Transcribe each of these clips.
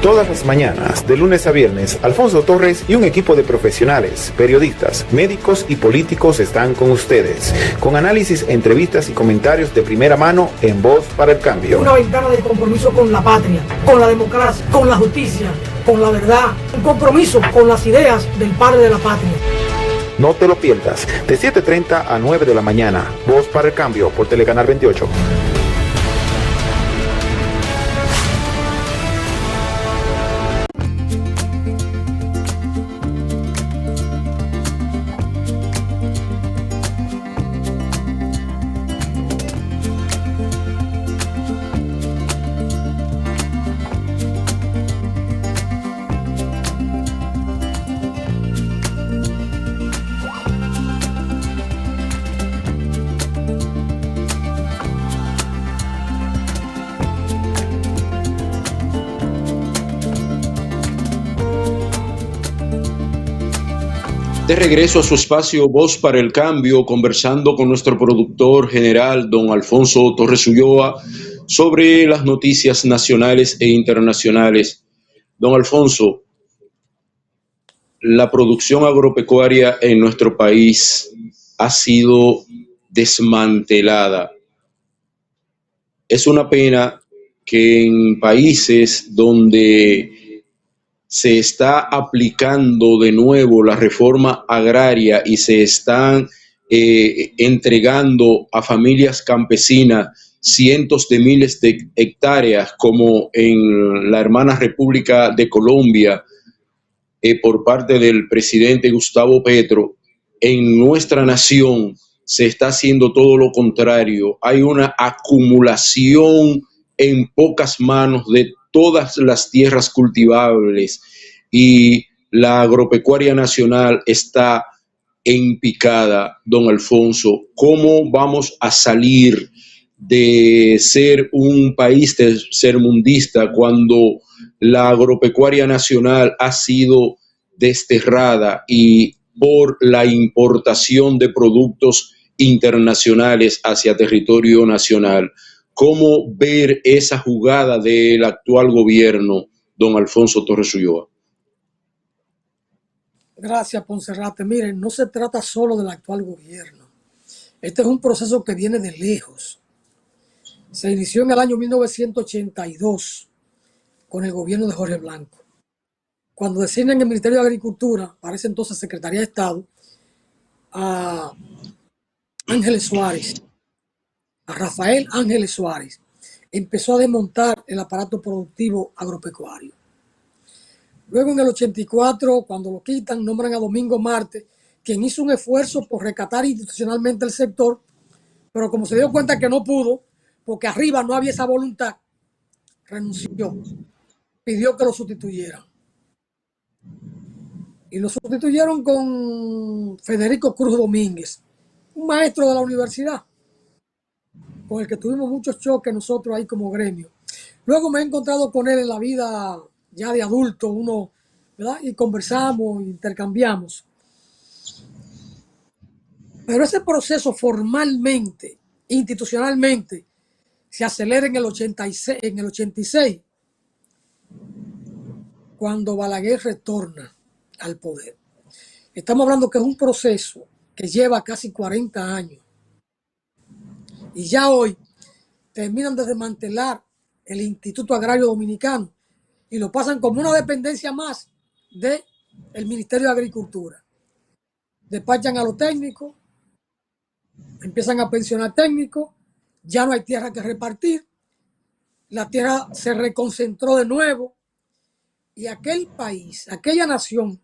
Todas las mañanas, de lunes a viernes, Alfonso Torres y un equipo de profesionales, periodistas, médicos y políticos están con ustedes, con análisis, entrevistas y comentarios de primera mano en Voz para el Cambio. Una ventana de compromiso con la patria, con la democracia, con la justicia, con la verdad, un compromiso con las ideas del padre de la patria. No te lo pierdas, de 7:30 a 9 de la mañana, Voz para el Cambio por Telecanal 28. De regreso a su espacio Voz para el Cambio, conversando con nuestro productor general, don Alfonso Torres Ulloa, sobre las noticias nacionales e internacionales. Don Alfonso, la producción agropecuaria en nuestro país ha sido desmantelada. Es una pena que en países donde se está aplicando de nuevo la reforma agraria y se están entregando a familias campesinas cientos de miles de hectáreas, como en la hermana República de Colombia, por parte del presidente Gustavo Petro. En nuestra nación se está haciendo todo lo contrario. Hay una acumulación en pocas manos de todas las tierras cultivables y la agropecuaria nacional está en picada. Don Alfonso, ¿cómo vamos a salir de ser un país tercermundista cuando la agropecuaria nacional ha sido desterrada y por la importación de productos internacionales hacia territorio nacional? ¿Cómo ver esa jugada del actual gobierno, don Alfonso Torres Ulloa? Gracias, Ponserrate. Miren, no se trata solo del actual gobierno. Este es un proceso que viene de lejos. Se inició en el año 1982 con el gobierno de Jorge Blanco, cuando designan el Ministerio de Agricultura, para ese entonces Secretaría de Estado, a Ángeles Suárez, a Rafael Ángeles Suárez. Empezó a desmontar el aparato productivo agropecuario. Luego en el 84, cuando lo quitan, nombran a Domingo Marte, quien hizo un esfuerzo por rescatar institucionalmente el sector, pero como se dio cuenta que no pudo, porque arriba no había esa voluntad, renunció, pidió que lo sustituyeran. Y lo sustituyeron con Federico Cruz Domínguez, un maestro de la universidad, con el que tuvimos muchos choques nosotros ahí como gremio. Luego me he encontrado con él en la vida ya de adulto, ¿verdad? Y conversamos, intercambiamos. Pero ese proceso formalmente, institucionalmente, se acelera en el 86, cuando Balaguer retorna al poder. Estamos hablando que es un proceso que lleva casi 40 años. Y ya hoy terminan de desmantelar el Instituto Agrario Dominicano y lo pasan como una dependencia más del Ministerio de Agricultura. Despachan a los técnicos, empiezan a pensionar técnicos, ya no hay tierra que repartir, la tierra se reconcentró de nuevo y aquel país, aquella nación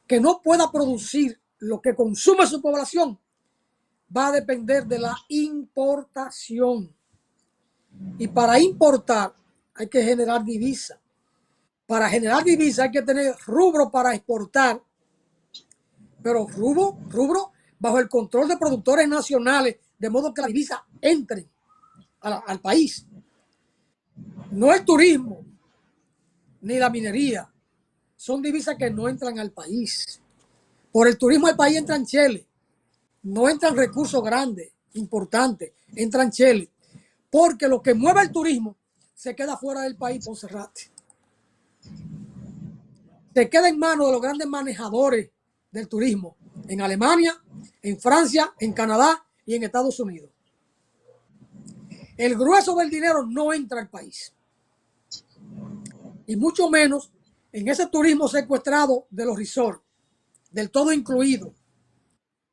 que no pueda producir lo que consume su población, va a depender de la importación. Y para importar hay que generar divisa. Para generar divisa hay que tener rubro para exportar, pero rubro bajo el control de productores nacionales, de modo que la divisa entre al país. No el turismo ni la minería, son divisas que no entran al país. Por el turismo al país entran cheles, no entran recursos grandes, importantes, entran cheles, porque lo que mueve el turismo se queda fuera del país, Ponserrate. se queda en manos de los grandes manejadores del turismo en Alemania, en Francia, en Canadá y en Estados Unidos. El grueso del dinero no entra al país, y mucho menos en ese turismo secuestrado de los resorts, del todo incluido.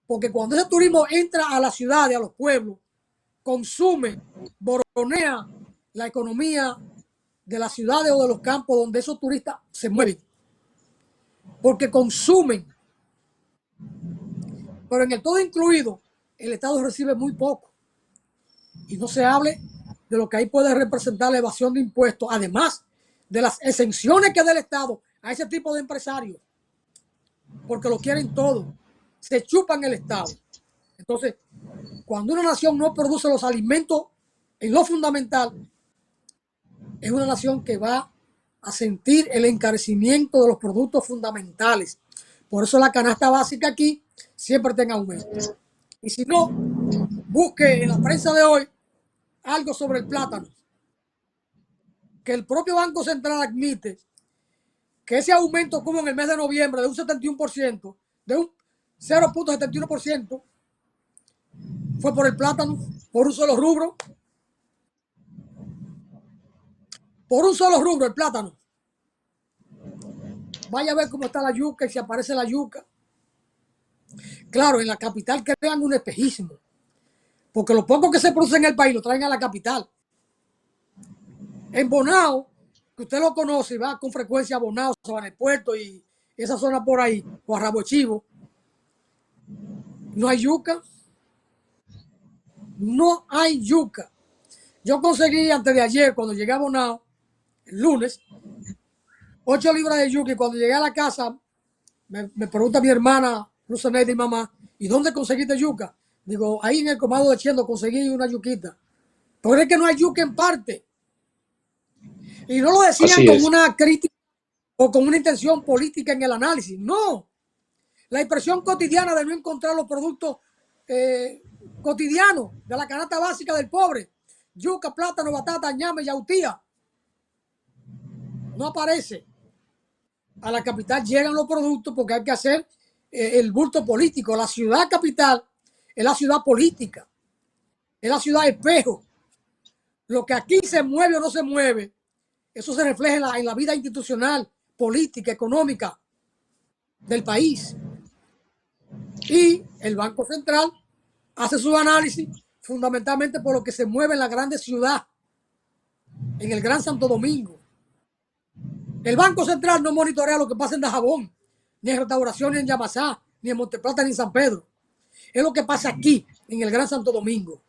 Porque cuando ese turismo entra a la ciudad y a los pueblos, consume, boronea la economía de las ciudades o de los campos donde esos turistas se mueven. Porque consumen. Pero en el todo incluido, el Estado recibe muy poco. Y no se hable de lo que ahí puede representar la evasión de impuestos, además de las exenciones que da el Estado a ese tipo de empresarios, porque lo quieren todo, se chupan el Estado. Entonces, cuando una nación no produce los alimentos en lo fundamental, es una nación que va a sentir el encarecimiento de los productos fundamentales. Por eso la canasta básica aquí siempre está en aumento. Y si no, busque en la prensa de hoy algo sobre el plátano, que el propio Banco Central admite que ese aumento como en el mes de noviembre de un 71%, de un 0.71%, fue por el plátano, por un solo rubro. Por un solo rubro, el plátano. Vaya a ver cómo está la yuca y si aparece la yuca. Claro, en la capital crean un espejismo, porque lo poco que se produce en el país lo traen a la capital. En Bonao, que usted lo conoce y va con frecuencia a Bonao, Sabana del Puerto y esa zona por ahí, o a Rabo Chivo, no hay yuca. No hay yuca. Yo conseguí antes de ayer, cuando llegué a Bonao, el lunes, 8 libras de yuca, y cuando llegué a la casa, me pregunta mi hermana, Luceneida y mamá, ¿y dónde conseguiste yuca? Digo, ahí en el Comado de Chendo conseguí una yuquita. Pero es que no hay yuca en parte. Y no lo decían con una crítica o con una intención política en el análisis. No. La impresión cotidiana de no encontrar los productos cotidianos de la canasta básica del pobre. Yuca, plátano, batata, ñame, yautía. No aparece. A la capital llegan los productos porque hay que hacer el bulto político. La ciudad capital es la ciudad política. Es la ciudad espejo. Lo que aquí se mueve o no se mueve, eso se refleja en la vida institucional, política, económica del país. Y el Banco Central hace su análisis fundamentalmente por lo que se mueve en la grande ciudad, en el Gran Santo Domingo. El Banco Central no monitorea lo que pasa en Dajabón, ni en Restauración, ni en Yamasá, ni en Monteplata, ni en San Pedro. Es lo que pasa aquí, en el Gran Santo Domingo.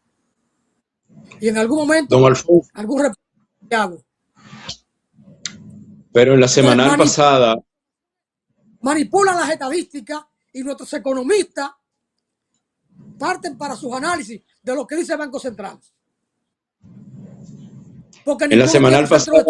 Y en algún momento, don Alfonso, algún reporte hago. Pero en la semanal pasada manipulan las estadísticas y nuestros economistas parten para sus análisis de lo que dice el Banco Central. Porque en la semanal pasada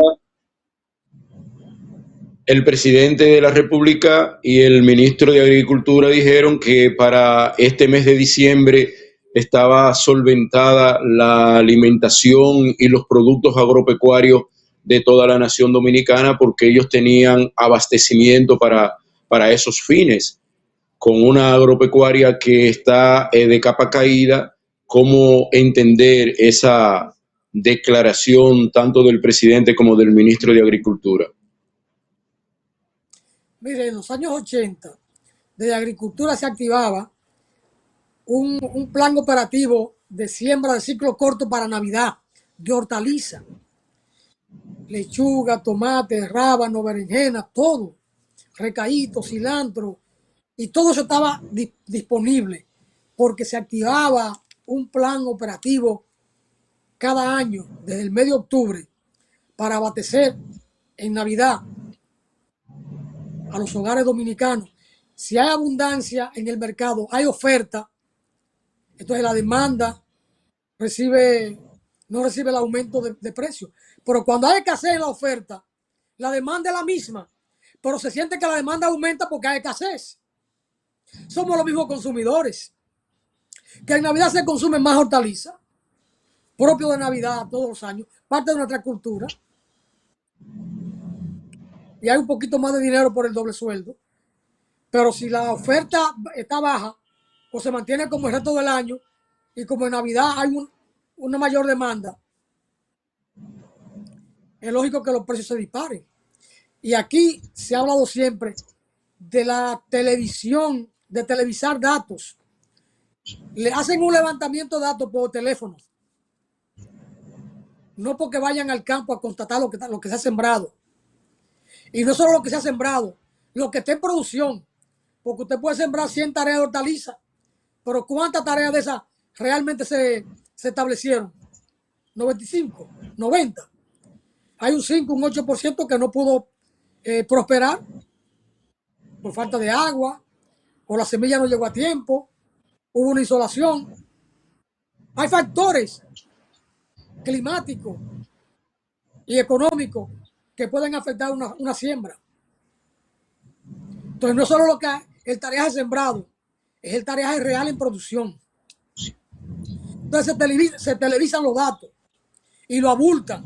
el presidente de la República y el ministro de Agricultura dijeron que para este mes de diciembre estaba solventada la alimentación y los productos agropecuarios de toda la nación dominicana porque ellos tenían abastecimiento para esos fines. Con una agropecuaria que está de capa caída, ¿cómo entender esa declaración tanto del presidente como del ministro de Agricultura? Mire, en los años 80, de agricultura se activaba un plan operativo de siembra de ciclo corto para Navidad, de hortaliza, lechuga, tomate, rábano, berenjena, todo, recaíto, cilantro, y todo eso estaba disponible porque se activaba un plan operativo cada año, desde el mes de octubre, para abastecer en Navidad a los hogares dominicanos. Si hay abundancia en el mercado, hay oferta, entonces la demanda no recibe el aumento de precio. Pero cuando hay escasez en la oferta, la demanda es la misma, pero se siente que la demanda aumenta porque hay escasez. Somos los mismos consumidores. Que en Navidad se consume más hortaliza, propio de Navidad todos los años, parte de nuestra cultura. y hay un poquito más de dinero por el doble sueldo. Pero si la oferta está baja o se mantiene como el resto del año y como en Navidad hay una mayor demanda, es lógico que los precios se disparen. Y aquí se ha hablado siempre de la televisión, de televisar datos. Le hacen un levantamiento de datos por teléfono. No porque vayan al campo a constatar lo que se ha sembrado. Y no solo lo que se ha sembrado, lo que está en producción. Porque usted puede sembrar 100 tareas de hortaliza, pero ¿cuántas tareas de esas realmente se establecieron? 95, 90. Hay un 5, un 8% que no pudo prosperar por falta de agua, o la semilla no llegó a tiempo, hubo una insolación. Hay factores climáticos y económicos que pueden afectar una siembra. Entonces, no solo lo que el tareaje sembrado, es el tareaje real en producción. Entonces, se televisan los datos y lo abultan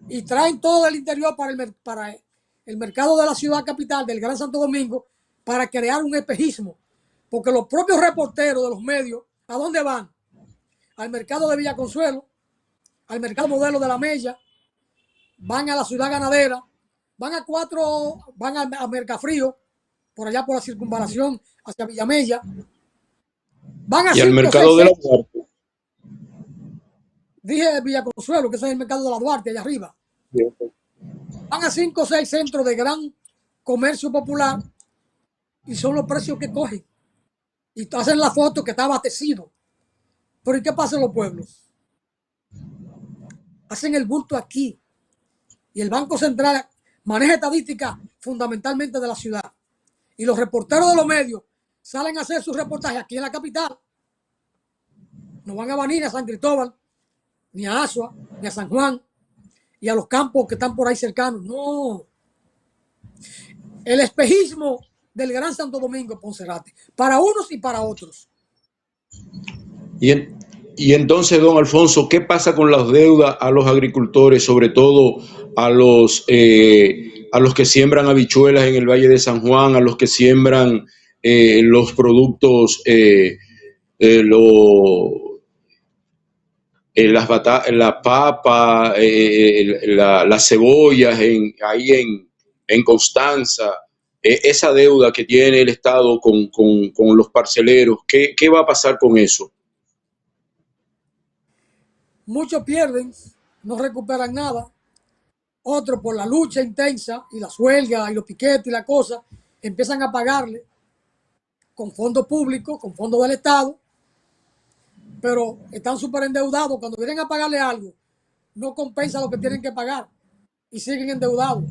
y traen todo el interior para el mercado de la ciudad capital, del Gran Santo Domingo, para crear un espejismo. Porque los propios reporteros de los medios, ¿a dónde van? Al mercado de Villa Consuelo, al mercado modelo de La Mella, van a la ciudad ganadera, van a Mercafrío, por allá por la circunvalación hacia Villamella, van a Y al 5 o mercado 6 de la centros. Duarte. Dije Villa Consuelo, que ese es el mercado de la Duarte, allá arriba. Van a 5 o 6 centros de gran comercio popular y son los precios que cogen. Y hacen la foto que está abastecido. Pero ¿y qué pasa en los pueblos? Hacen el bulto aquí. Y el Banco Central maneja estadísticas fundamentalmente de la ciudad. Y los reporteros de los medios salen a hacer sus reportajes aquí en la capital. No van a venir a San Cristóbal, ni a Asua, ni a San Juan, y a los campos que están por ahí cercanos. No. El espejismo del Gran Santo Domingo, Ponserrate, para unos y para otros. Y entonces, don Alfonso, ¿qué pasa con las deudas a los agricultores, sobre todo a los que siembran habichuelas en el Valle de San Juan, a los que siembran los productos, la papa, las cebollas en Constanza? Esa deuda que tiene el Estado con los parceleros, ¿qué va a pasar con eso? Muchos pierden, no recuperan nada. Otros, por la lucha intensa y las huelgas y los piquetes y la cosa, empiezan a pagarle con fondos públicos, con fondos del Estado, pero están súper endeudados. Cuando vienen a pagarle algo, no compensa lo que tienen que pagar y siguen endeudados,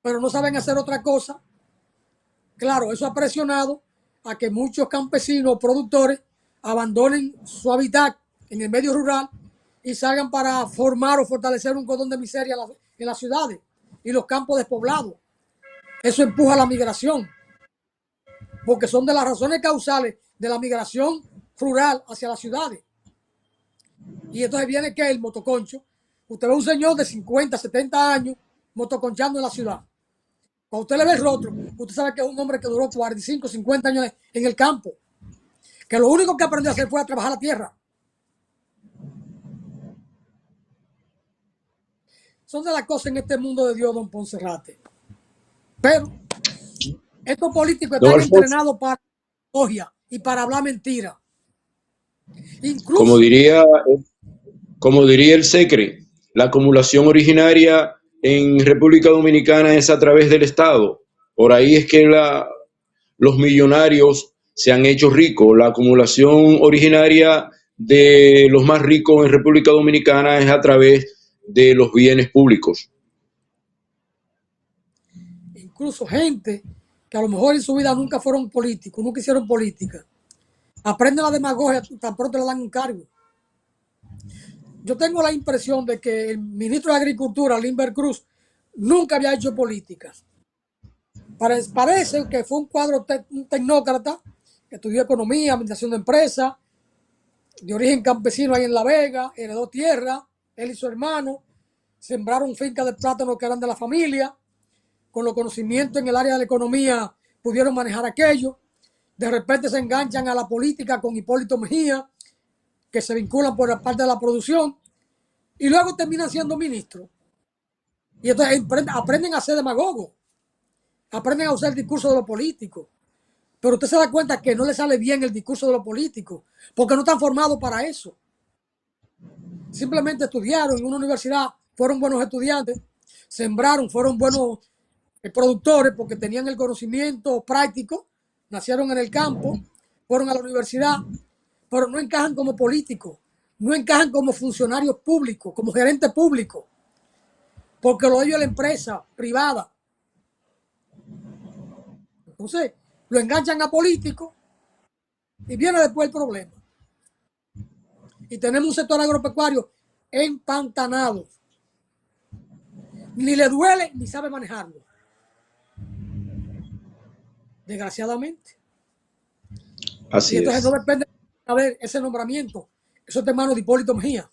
pero no saben hacer otra cosa. Claro, eso ha presionado a que muchos campesinos o productores abandonen su hábitat en el medio rural y salgan para formar o fortalecer un cordón de miseria en las ciudades y los campos despoblados. Eso empuja la migración, porque son de las razones causales de la migración rural hacia las ciudades. Y entonces viene que el motoconcho. Usted ve un señor de 50, 70 años motoconchando en la ciudad. Cuando usted le ve el rostro, usted sabe que es un hombre que duró 45, 50 años en el campo, que lo único que aprendió a hacer fue a trabajar la tierra. Son de las cosas en este mundo de Dios, don Ponserrate. Pero estos políticos están entrenados para logia y para hablar mentira. Incluso, como diría el SECRE, la acumulación originaria en República Dominicana es a través del Estado. Por ahí es que los millonarios se han hecho ricos. La acumulación originaria de los más ricos en República Dominicana es a través de los bienes públicos. Incluso gente que a lo mejor en su vida nunca fueron políticos, nunca hicieron política, aprenden la demagogia tan pronto le dan un cargo. Yo tengo la impresión de que el ministro de Agricultura, Limber Cruz, nunca había hecho política. Parece que fue un tecnócrata que estudió economía, administración de empresas, de origen campesino ahí en La Vega, heredó tierra, él y su hermano sembraron fincas de plátano que eran de la familia, con los conocimientos en el área de la economía pudieron manejar aquello. De repente se enganchan a la política con Hipólito Mejía, que se vinculan por la parte de la producción, y luego terminan siendo ministros. Y entonces aprenden a ser demagogos, aprenden a usar el discurso de los políticos. Pero usted se da cuenta que no le sale bien el discurso de los políticos, porque no están formados para eso. Simplemente estudiaron en una universidad, fueron buenos estudiantes, sembraron, fueron buenos productores porque tenían el conocimiento práctico, nacieron en el campo, fueron a la universidad, pero no encajan como políticos, no encajan como funcionarios públicos, como gerentes públicos, porque lo de ellos es la empresa privada. Entonces, lo enganchan a políticos y viene después el problema. Y tenemos un sector agropecuario empantanado. Ni le duele ni sabe manejarlo. Desgraciadamente. Así y entonces es. no depende de ver ese nombramiento. Eso está en manos de Hipólito Mejía.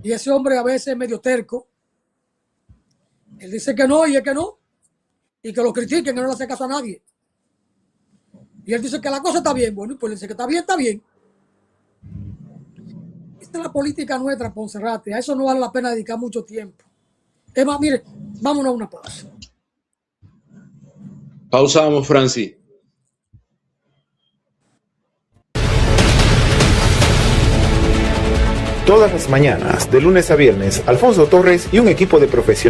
Y ese hombre a veces es medio terco. Él dice que no y es que no. Y que lo critiquen, que no le hace caso a nadie. Y él dice que la cosa está bien. Bueno, y pues le dice que está bien, está bien. Esta es la política nuestra, Ponserrate. A eso no vale la pena dedicar mucho tiempo. Es más, mire, vámonos a una pausa. Pausamos, Francis. Todas las mañanas, de lunes a viernes, Alfonso Torres y un equipo de profesionales